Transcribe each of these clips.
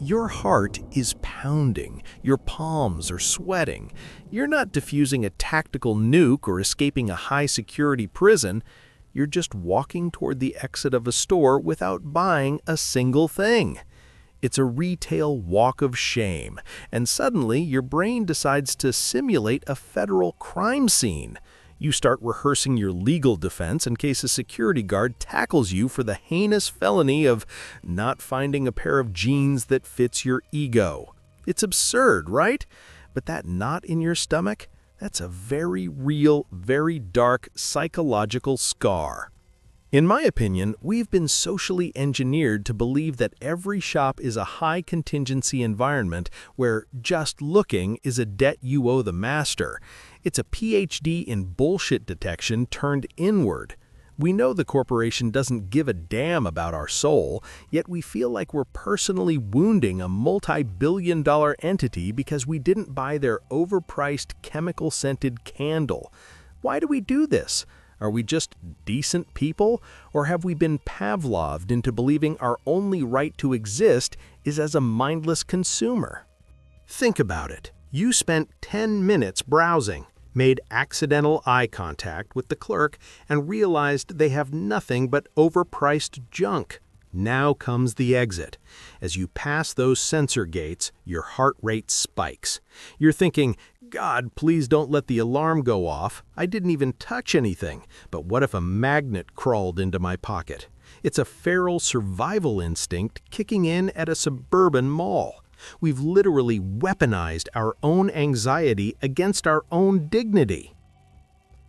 Your heart is pounding, your palms are sweating. You're not defusing a tactical nuke or escaping a high-security prison. You're just walking toward the exit of a store without buying a single thing. It's a retail walk of shame, and suddenly your brain decides to simulate a federal crime scene. You start rehearsing your legal defense in case a security guard tackles you for the heinous felony of not finding a pair of jeans that fits your ego. It's absurd, right? But that knot in your stomach, that's a very real, very dark psychological scar. In my opinion, we've been socially engineered to believe that every shop is a high-contingency environment where just looking is a debt you owe the master. It's a PhD in bullshit detection turned inward. We know the corporation doesn't give a damn about our soul, yet we feel like we're personally wounding a multi-billion-dollar entity because we didn't buy their overpriced chemical-scented candle. Why do we do this? Are we just decent people, or have we been Pavloved into believing our only right to exist is as a mindless consumer? Think about it. You spent 10 minutes browsing, made accidental eye contact with the clerk, and realized they have nothing but overpriced junk. Now comes the exit. As you pass those sensor gates, your heart rate spikes. You're thinking, God, please don't let the alarm go off. I didn't even touch anything. But what if a magnet crawled into my pocket? It's a feral survival instinct kicking in at a suburban mall. We've literally weaponized our own anxiety against our own dignity.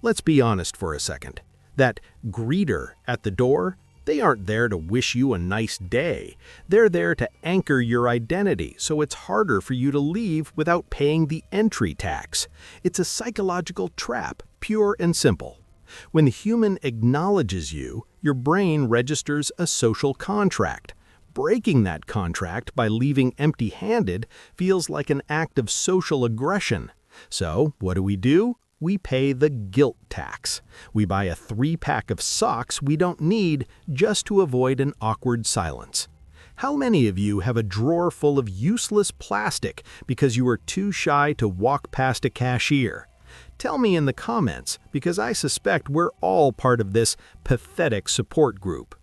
Let's be honest for a second. That greeter at the door, they aren't there to wish you a nice day. They're there to anchor your identity, so it's harder for you to leave without paying the entry tax. It's a psychological trap, pure and simple. When the human acknowledges you, your brain registers a social contract. Breaking that contract by leaving empty-handed feels like an act of social aggression. So, what do? We pay the guilt tax. We buy a 3-pack of socks we don't need just to avoid an awkward silence. How many of you have a drawer full of useless plastic because you were too shy to walk past a cashier? Tell me in the comments, because I suspect we're all part of this pathetic support group.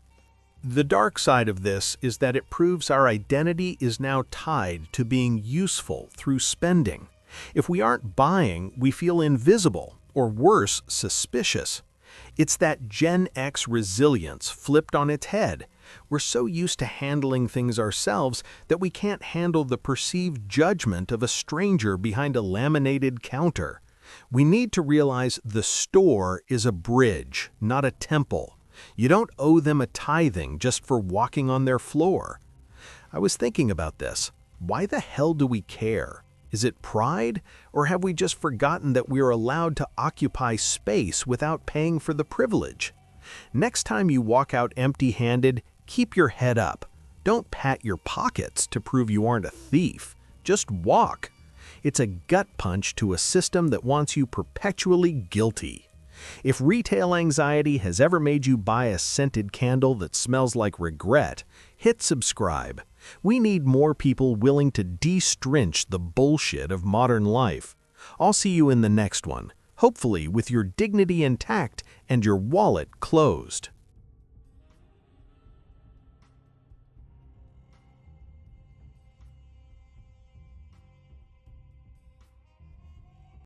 The dark side of this is that it proves our identity is now tied to being useful through spending. If we aren't buying, we feel invisible, or worse, suspicious. It's that Gen X resilience flipped on its head. We're so used to handling things ourselves that we can't handle the perceived judgment of a stranger behind a laminated counter. We need to realize the store is a bridge, not a temple. You don't owe them a tithing just for walking on their floor. I was thinking about this. Why the hell do we care? Is it pride, or have we just forgotten that we are allowed to occupy space without paying for the privilege? Next time you walk out empty-handed, keep your head up. Don't pat your pockets to prove you aren't a thief. Just walk. It's a gut punch to a system that wants you perpetually guilty. If retail anxiety has ever made you buy a scented candle that smells like regret, hit subscribe. We need more people willing to de-strinch the bullshit of modern life. I'll see you in the next one, hopefully with your dignity intact and your wallet closed.